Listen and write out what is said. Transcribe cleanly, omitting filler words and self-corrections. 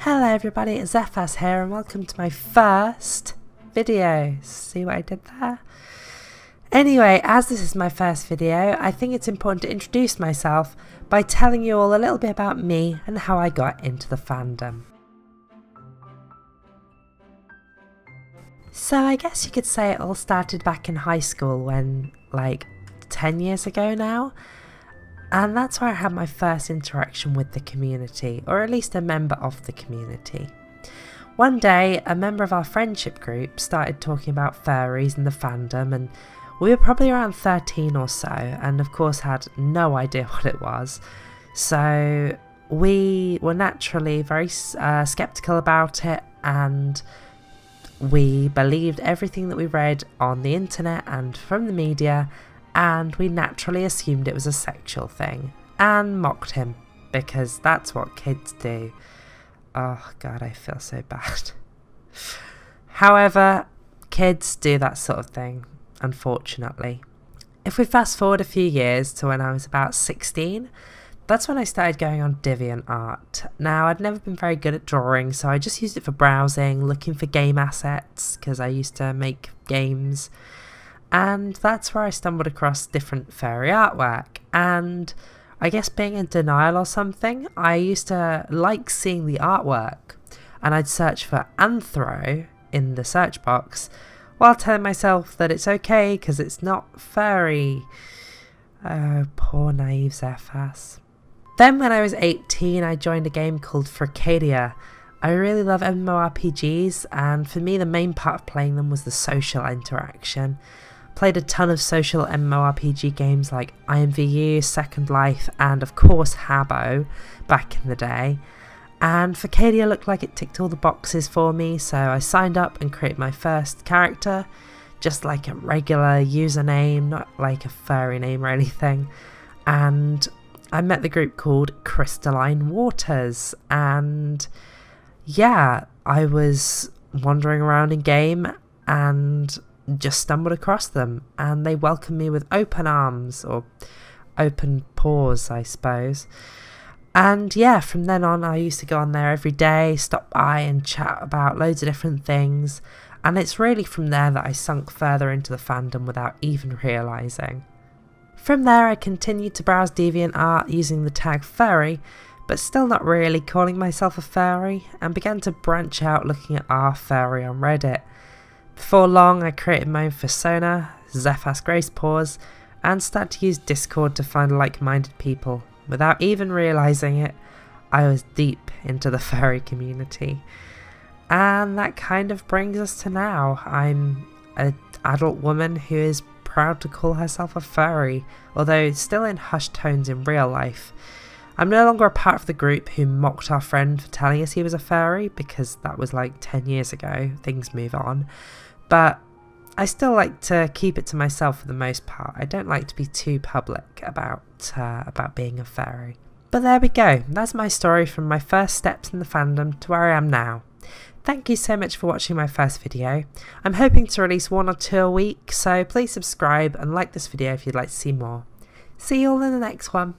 Hello everybody, it's Xephas here and welcome to my first video. See what I did there? Anyway, as this is my first video, I think it's important to introduce myself by telling you all a little bit about me and how I got into the fandom. So I guess you could say it all started back in high school when, like, 10 years ago now. And that's where I had my first interaction with the community, or at least a member of the community. One day, a member of our friendship group started talking about furries and the fandom, and we were probably around 13 or so, and of course had no idea what it was. So we were naturally very skeptical about it, and we believed everything that we read on the internet and from the media, and we naturally assumed it was a sexual thing and mocked him because that's what kids do. Oh god, I feel so bad. However, kids do that sort of thing, unfortunately. If we fast forward a few years to when I was about 16, that's when I started going on DeviantArt. Now, I'd never been very good at drawing, so I just used it for browsing, looking for game assets, because I used to make games. And that's where I stumbled across different furry artwork, and I guess being in denial or something, I used to like seeing the artwork, and I'd search for anthro in the search box while telling myself that it's okay because it's not furry. Oh, poor naive Xephas. Then when I was 18, I joined a game called FURRY. I really love MMORPGs, and for me the main part of playing them was the social interaction. Played a ton of social MMORPG games like IMVU, Second Life, and of course Habbo back in the day. And FURRY looked like it ticked all the boxes for me, so I signed up and created my first character, just like a regular username, not like a furry name or anything. And I met the group called Crystalline Waters, and yeah, I was wandering around in game and just stumbled across them, and they welcomed me with open arms, or open paws I suppose. And yeah, from then on I used to go on there every day, stop by and chat about loads of different things, and it's really from there that I sunk further into the fandom without even realising. From there I continued to browse DeviantArt using the tag furry, but still not really calling myself a furry, and began to branch out looking at furry on Reddit. Before long I created my own persona, Xephas Gracepaws, and started to use Discord to find like-minded people. Without even realising it, I was deep into the furry community. And that kind of brings us to now. I'm an adult woman who is proud to call herself a furry, although still in hushed tones in real life. I'm no longer a part of the group who mocked our friend for telling us he was a furry, because that was like 10 years ago, things move on. But I still like to keep it to myself for the most part. I don't like to be too public about being a furry. But there we go, that's my story from my first steps in the fandom to where I am now. Thank you so much for watching my first video. I'm hoping to release 1 or 2 a week, so please subscribe and like this video if you'd like to see more. See you all in the next one.